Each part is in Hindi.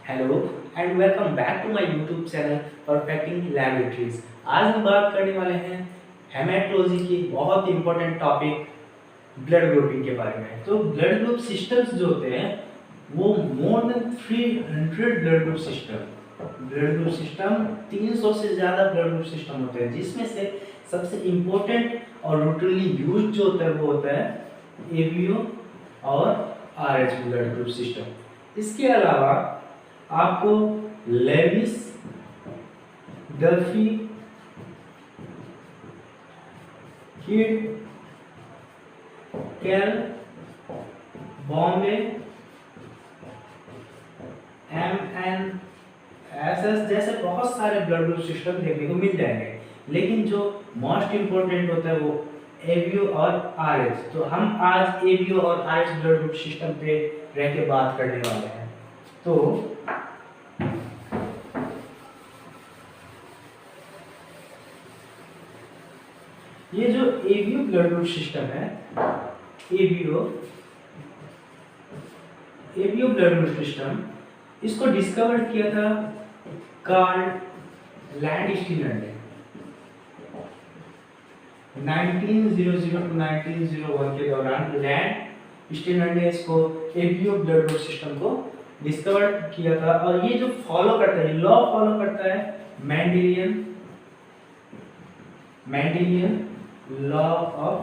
Hello and welcome back to my YouTube channel perfecting laboratories. आज हम बात करने वाले हैं हेमेटोलॉजी की बहुत इंपॉर्टेंट टॉपिक ब्लड ग्रुपिंग के बारे में। तो ब्लड ग्रुप सिस्टम्स जो होते हैं वो more than 300 blood group system 300 से ज़्यादा ब्लड ग्रुप सिस्टम होते हैं, जिसमें से सबसे इम्पोर्टेंट और रूटीनली यूज जो होता है वो होता है एबीओ और आरएच ब्लड ग्रुप सिस्टम। इसके अलावा आपको लेविस, डफी, किड, कैल, बॉम्बे, एमएनएसएस जैसे बहुत सारे ब्लड ग्रुप सिस्टम देखने को मिल जाएंगे, लेकिन जो मोस्ट इम्पोर्टेंट होता है वो एबीओ और आरएच। तो हम आज एबीओ और आरएच ब्लड ग्रुप सिस्टम पे रह के बात करने वाले हैं। तो ये जो एबीओ ब्लड ग्रुप सिस्टम है, एबीओ ब्लड ग्रुप सिस्टम, इसको डिस्कवर किया था कार्ल लैंडस्टीनर ने 1900 टू 1901 के दौरान। लैंडस्टीनर ने इसको एबीओ ब्लड ग्रुप सिस्टम को डिस्कवर किया था, और ये जो फॉलो करता है, लॉ फॉलो करता है मेंडेलियन लॉ ऑफ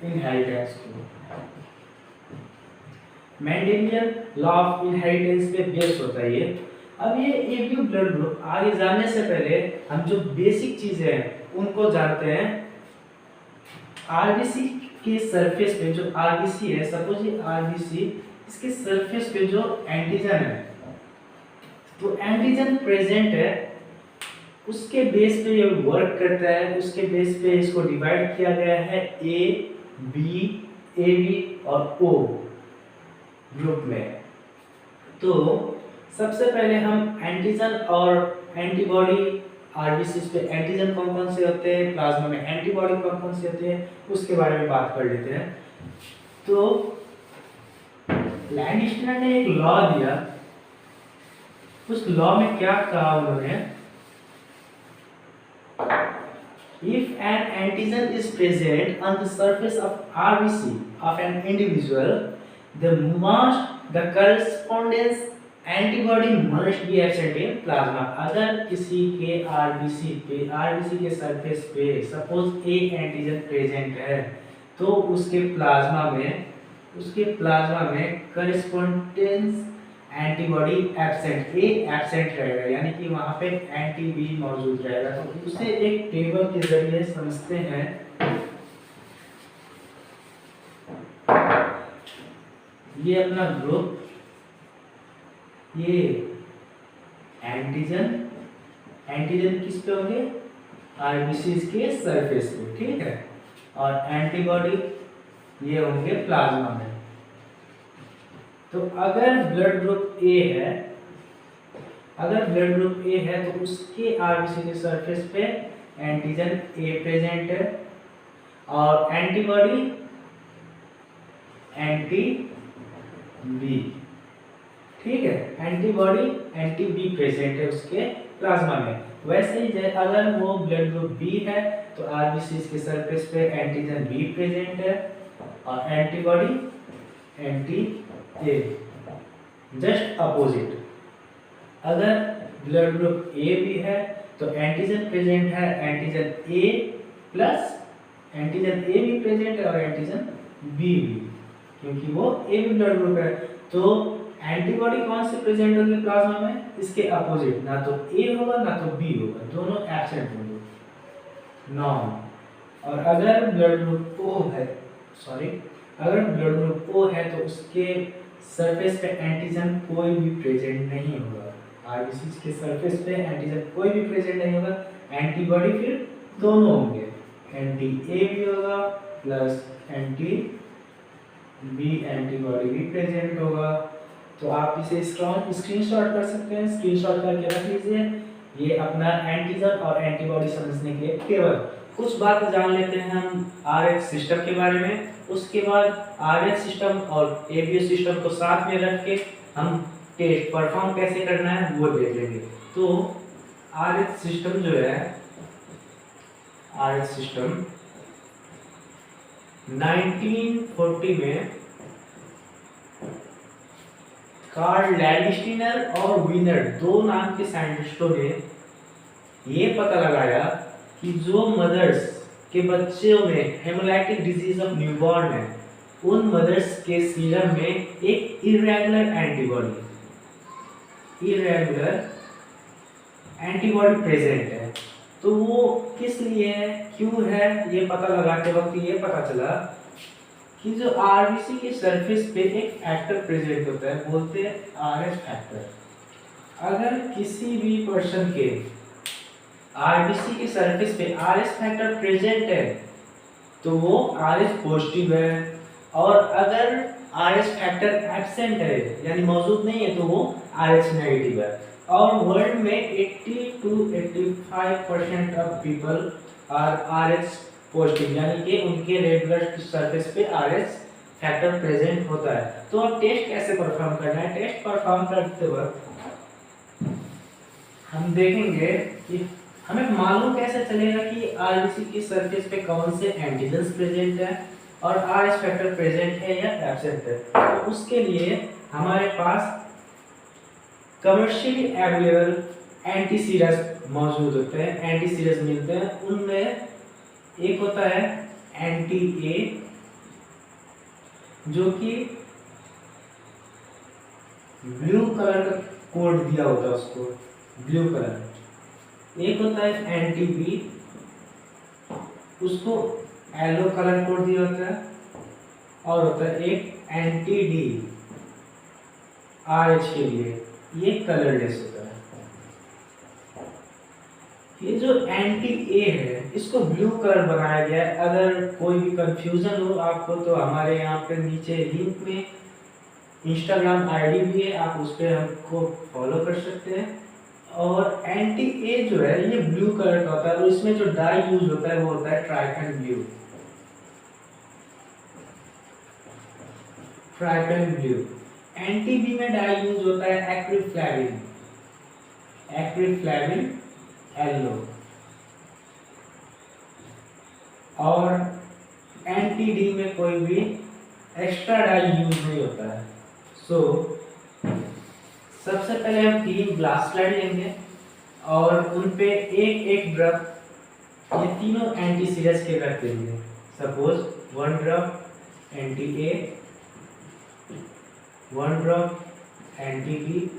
इनहेरिटेंस को। मेंडेलियन लॉ ऑफ इनहेरिटेंस पे बेस्ड होता है ये। अब ये एबीओ ब्लड ग्रुप आगे जानने से पहले हम जो बेसिक चीजें हैं उनको जानते हैं। आरबीसी के सरफेस पे जो आरबीसी है, सपोज ये आरबीसी, इसके सरफेस पे जो एंटीजन है, तो एंटीजन प्रेजेंट है, उसके बेस पे ये वर्क करता है। उसके बेस पे इसको डिवाइड किया गया है ए बी और ओ ग्रुप में। तो सबसे पहले हम एंटीजन और एंटीबॉडी, आरबीसी पे एंटीजन कौन कौन से होते हैं, प्लाज्मा में एंटीबॉडी कौन कौन से होते हैं, उसके बारे में बात कर लेते हैं। तो लैंडस्टीनर ने एक लॉ दिया। उस लॉ में क्या कहा उन्होंने, if an antigen is present on the surface of RBC of an individual, the correspondence antibody must be absent in plasma। अगर किसी के आरबीसी के सरफेस पे सपोज ए एंटीजन प्रेजेंट है, तो उसके प्लाज्मा में करस्पॉन्डेंस एंटीबॉडी एब्सेंट, ए एब्सेंट रहेगा, यानी कि वहां पे एंटी बी मौजूद रहेगा। तो उसे एक टेबल के जरिए समझते हैं। ये अपना ग्रुप, ये एंटीजन किस पे होंगे, आरबीसी के सरफेस पे, ठीक है, और एंटीबॉडी ये होंगे प्लाज्मा में। तो अगर ब्लड ग्रुप ए है तो उसके आरबीसी के सरफेस पे एंटीजन ए प्रेजेंट है और एंटीबॉडी एंटी बी, ठीक है, एंटीबॉडी एंटी बी प्रेजेंट है उसके प्लाज्मा में। वैसे ही अगर वो ब्लड ग्रुप बी है तो आरबीसी के सरफेस पे एंटीजन बी प्रेजेंट है और एंटीबॉडी एंटी ए। जस्ट अपोजिट, अगर ब्लड ग्रुप ए भी है तो एंटीजन प्रेजेंट है, एंटीजन ए भी प्रेजेंट है और एंटीजन बी भी, क्योंकि वो ए भी ब्लड ग्रुप है। तो एंटीबॉडी कौन से प्रेजेंट होंगे प्लाज्मा में, इसके अपोजिट, ना तो ए होगा ना तो बी होगा, दोनों एब्सेंट होंगे, नॉन। और अगर ब्लड ग्रुप ओ है तो उसके सरफेस पे एंटीजन कोई भी प्रेजेंट नहीं होगा, आरबीसी के सरफेस पे एंटीजन कोई भी प्रेजेंट नहीं होगा। एंटीबॉडी फिर दोनों होंगे, एंटी ए भी होगा प्लस एंटी बी, एंटीबॉडी भी प्रेजेंट होगा। तो आप इसे स्क्रीनशॉट कर सकते हैं, स्क्रीनशॉट करके रख लीजिए। ये अपना एंटीजन और एंटीबॉडी समझने के लिए केवल कुछ बात जान लेते हैं हम आरएच सिस्टम के बारे में। उसके बाद आरएच सिस्टम और एबीओ सिस्टम को साथ में रख के हम टेस्ट परफॉर्म कैसे करना है वो देख लेंगे। तो RH सिस्टम जो है, RH सिस्टम 1940 में कार्ल लैंडस्टीनर और वीनर दो नाम के साइंटिस्टों ने ये पता लगाया कि जो मदर्स के बच्चों में हेमोलाइटिक डिजीज ऑफ न्यूबॉर्न है, उन मदर्स के सीरम में एक इरेगुलर एंटीबॉडी प्रेजेंट है। तो वो किस लिए है, क्यों है, ये पता लगाते वक्त ये पता चला कि जो आरबीसी के सरफेस पे एक फैक्टर प्रेजेंट होता है, बोलते हैं आरएच फैक्टर। अगर किसी भी पर्सन के आरबीसी के सरफेस पे आरएच फैक्टर प्रेजेंट है तो वो आरएच पॉजिटिव है, और अगर आरएच फैक्टर एब्सेंट है यानी मौजूद नहीं है तो वो आरएच नेगेटिव है। और वर्ल्ड में 80 to 85% of people are Rh positive, यानी कि उनके रेड ब्लड सरफेस पे आरएच फैक्टर प्रेजेंट होता है। तो अब टेस्ट कैसे परफॉर्म करना है, टेस्ट परफॉर्म करते वक्त हम देखेंगे कि हमें मालूम कैसे चलेगा कि आरबीसी की सरफेस पे कौन से एंटीजन्स प्रेजेंट है और आरएच फैक्टर प्रेजेंट है या एब्सेंट है। तो उसके लिए हमारे पास कमर्शियली अवेलेबल एंटीसीरस मौजूद होते हैं, एंटीसीरस मिलते हैं। उनमें एक होता है एंटी ए जो कि ब्लू कलर का कोड दिया होता है उसको, ब्लू कलर। एक होता है एंटी बी, उसको येलो कलर कोड दिया होता है। और होता है एक एंटी डी आरएच के लिए, ये कलरलेस होता है। ये जो एंटी ए है इसको ब्लू कलर बनाया गया है। अगर कोई भी कंफ्यूजन हो आपको तो हमारे यहाँ पे नीचे लिंक में इंस्टाग्राम आईडी भी है, आप उस पर हमको फॉलो कर सकते हैं। और एंटी ए जो है ये ब्लू कलर का होता है, और इसमें जो डाई यूज होता है वो होता है trypan blue, trypan blue. Anti B में डाई यूज होता है एक्रिफ्लैविन, एक्रिफ्लैविन येलो। और एंटी डी में कोई भी एक्स्ट्रा डाई यूज नहीं होता है। सो सबसे पहले हम 3 ग्लास स्लाइड लेंगे और उन पे एक एक ड्रॉप ये तीनों एंटी सीरस के रख देंगे। Suppose 1 drop anti A, 1 drop anti B,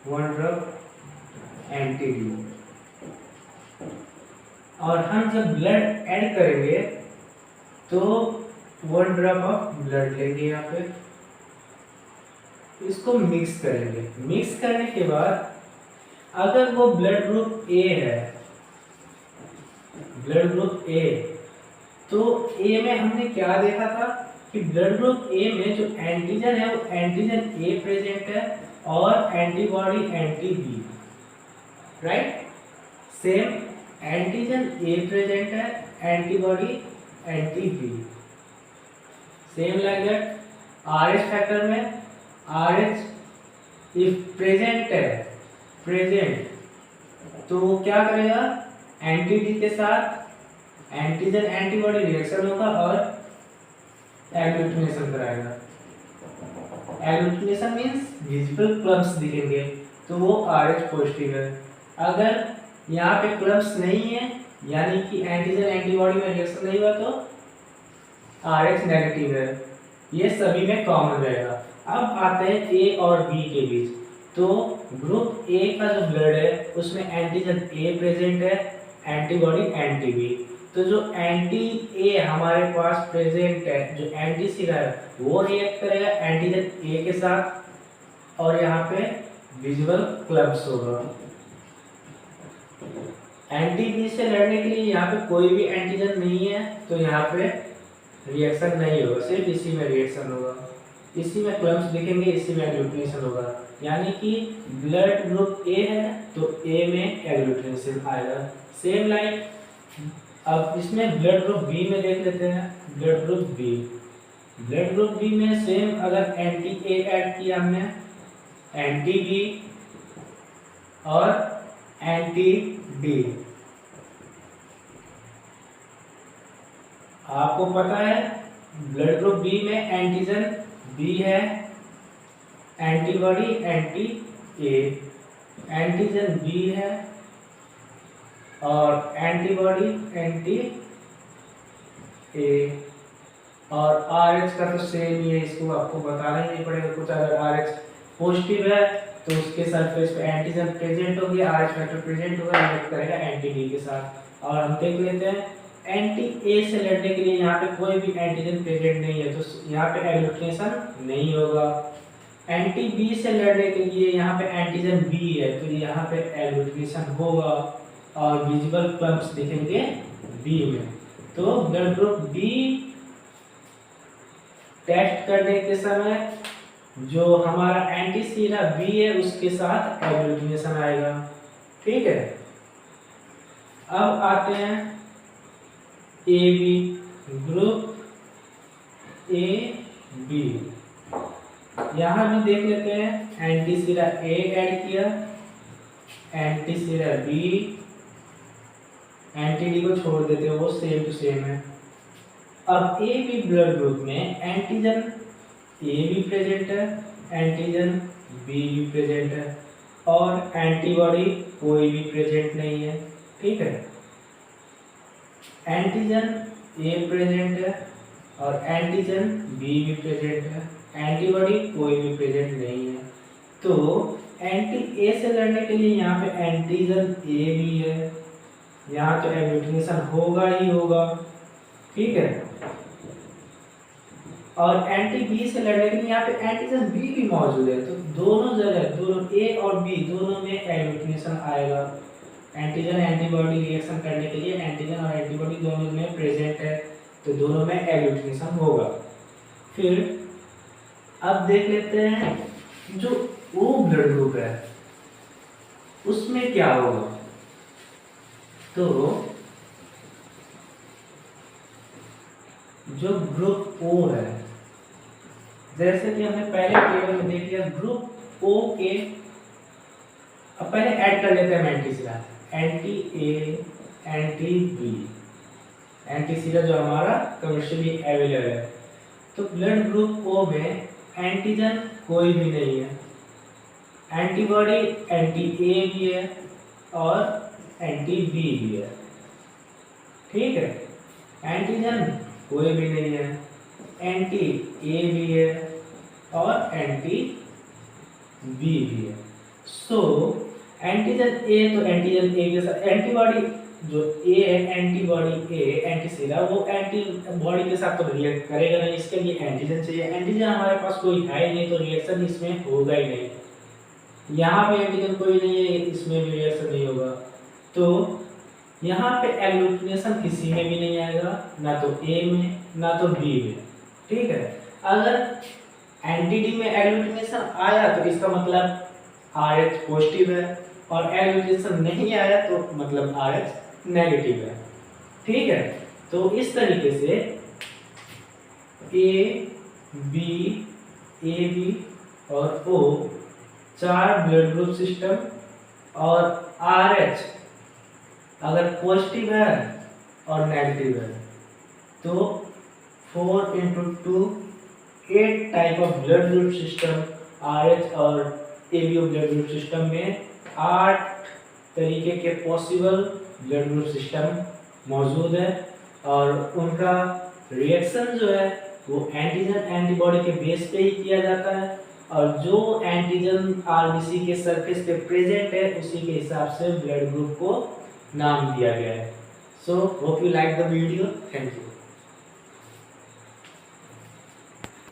1 drop anti D. और हम जब ब्लड ऐड करेंगे तो 1 ड्रॉप ऑफ ब्लड लेंगे यहाँ पे, इसको मिक्स करेंगे। मिक्स करने के बाद अगर वो ब्लड ग्रुप ए है, ब्लड ग्रुप ए, तो ए में हमने क्या देखा था कि ब्लड ग्रुप ए में जो एंटीजन है वो एंटीजन ए प्रेजेंट है और antibody anti B, right. Same antigen A present है, antibody anti B. Same like that Rh factor में आरएच इफ प्रेजेंट है, प्रेजेंट, तो वो क्या करेगा, एंटी डी के साथ एंटीजन एंटीबॉडी रिएक्शन होगा और एग्लूटिनेशन कराएगा। एग्लूटिनेशन मींस विजिबल क्लम्प्स दिखेंगे, तो वो आरएच पॉजिटिव है। अगर यहाँ पे क्लम्प्स नहीं है यानी कि एंटीजन एंटीबॉडी में रिएक्शन नहीं हुआ तो आरएच नेगेटिव है। ये सभी में कॉमन रहेगा। अब आते हैं ए और बी के बीच। तो ग्रुप ए का जो ब्लड है उसमें एंटीजन ए प्रेजेंट है, एंटीबॉडी एंटी बी। तो जो एंटी ए हमारे पास प्रेजेंट है, जो एंटी सीरा है, वो रिएक्ट करेगा एंटीजन ए के साथ और यहाँ पे विजुअल क्लब्स होगा। एंटी बी से लड़ने के लिए यहाँ पे कोई भी एंटीजन नहीं है तो यहाँ पे रिएक्शन नहीं होगा, सिर्फ इसी में रिएक्शन होगा। इसी में क्लम्प्स दिखेंगे, इसी में एग्लूटिनेशन होगा। यानी कि ब्लड ग्रुप ए है तो ए में एग्लूटिनेशन आएगा। सेम लाइक अब इसमें ब्लड ग्रुप बी में देख लेते हैं। Blood group B, blood group B में सेम, अगर एंटी ए ऐड किया हमने, एंटी बी और एंटी डी। आपको पता है ब्लड ग्रुप बी में एंटीजन बी है, antibody anti A, antigen B है और एंटीबॉडी एंटी ए, और आरएच का तो सेम ही है, इसको आपको बताना ही नहीं पड़ेगा कुछ। अगर आरएच पॉजिटिव है तो उसके सरफेस पे एंटीजन प्रेजेंट होगी, आरएच फैक्टर प्रेजेंट होगा, रिएक्ट करेगा एंटी डी के साथ। और हम देख लेते हैं एंटी ए से लड़ने के लिए यहाँ पे कोई भी एंटीजन प्रेजेंट नहीं है तो यहाँ पे एग्लूटिनेशन नहीं होगा। एंटी बी से लड़ने के लिए यहाँ पे एंटीजन बी है तो यहाँ पे एग्लूटिनेशन होगा और विजिबल क्लम्प्स दिखेंगे बी में। तो ब्लड ग्रुप बी टेस्ट करने के समय जो हमारा एंटी सीरा बी है उसके साथ एग्लूटिनेशन आएगा। ठीक है, अब आते हैं A B, group A B. यहाँ भी देख लेते हैं, एंटी सीरा ए ऐड किया, anti sera B, anti D को छोड़ देते हैं, वो सेम टू सेम है। अब ए बी ब्लड ग्रुप में एंटीजन ए भी प्रेजेंट है, एंटीजन बी भी प्रेजेंट है और एंटीबॉडी कोई भी प्रेजेंट नहीं है। ठीक है, एंटीजन ए प्रेजेंट है और एंटीजन बी भी प्रेजेंट है, एंटीबॉडी कोई भी प्रेजेंट नहीं है। तो एंटी ए से लड़ने के लिए यहाँ पे एंटीजन ए भी है, यहाँ तो एग्लूटिनेशन होगा ही होगा। ठीक है, और एंटी बी से लड़ने के लिए यहाँ पे एंटीजन बी भी मौजूद है, तो दोनों जगह, दोनों ए और बी दोनों में एग्लूटिनेशन आएगा। एंटीजन एंटीबॉडी रिएक्शन करने के लिए एंटीजन और एंटीबॉडी दोनों में प्रेजेंट है तो दोनों में एग्लूटिनेशन होगा। फिर अब देख लेते हैं जो ओ ब्लड ग्रुप है उसमें क्या होगा। तो जो ग्रुप ओ है, जैसे कि हमने पहले टेबल में देख लिया, ग्रुप ओ के, अब पहले ऐड कर लेते हैं anti sera, anti A, anti B, anti sera जो हमारा कमर्शियली अवेलेबल है। तो ब्लड ग्रुप ओ में एंटीजन कोई भी नहीं है, एंटीबॉडी एंटी ए भी है और एंटी बी भी है। ठीक है, एंटीजन कोई भी नहीं है, एंटी ए भी है और एंटी बी भी है। सो एंटीजन ए, तो एंटीजन ए के साथ एंटीबॉडी जो ए है, एंटीबॉडी ए एंटी सीरा, वो एंटीबॉडी के साथ तो रिएक्ट करेगा नहीं, इसके लिए एंटीजन चाहिए। एंटीजन हमारे पास कोई है ही नहीं तो रिएक्शन इसमें होगा ही नहीं। यहाँ पे एंटीजन कोई नहीं है, इसमें भी रिएक्शन नहीं होगा। तो यहाँ पे एग्लूटिनेशन किसी में भी नहीं आएगा, ना तो ए में ना तो बी में। ठीक है, अगर एंटी डी में एग्लूटिनेशन आया तो इसका मतलब RH पॉजिटिव है और एग्लूटिनेशन नहीं आया तो मतलब RH नेगेटिव है। ठीक है, तो इस तरीके से ए बी और O चार ब्लड ग्रुप सिस्टम, और RH अगर पॉजिटिव है और नेगेटिव है तो 4 × 2 8 type of blood group system, RH और AB ब्लड ग्रुप सिस्टम में 8 तरीके के पॉसिबल ब्लड ग्रुप सिस्टम मौजूद है और उनका रिएक्शन जो है वो एंटीजन एंटीबॉडी के बेस पे ही किया जाता है और जो एंटीजन RBC के सरफेस पे प्रेजेंट है उसी के हिसाब से ब्लड ग्रुप को नाम दिया गया है। So hope you like the video, thank you.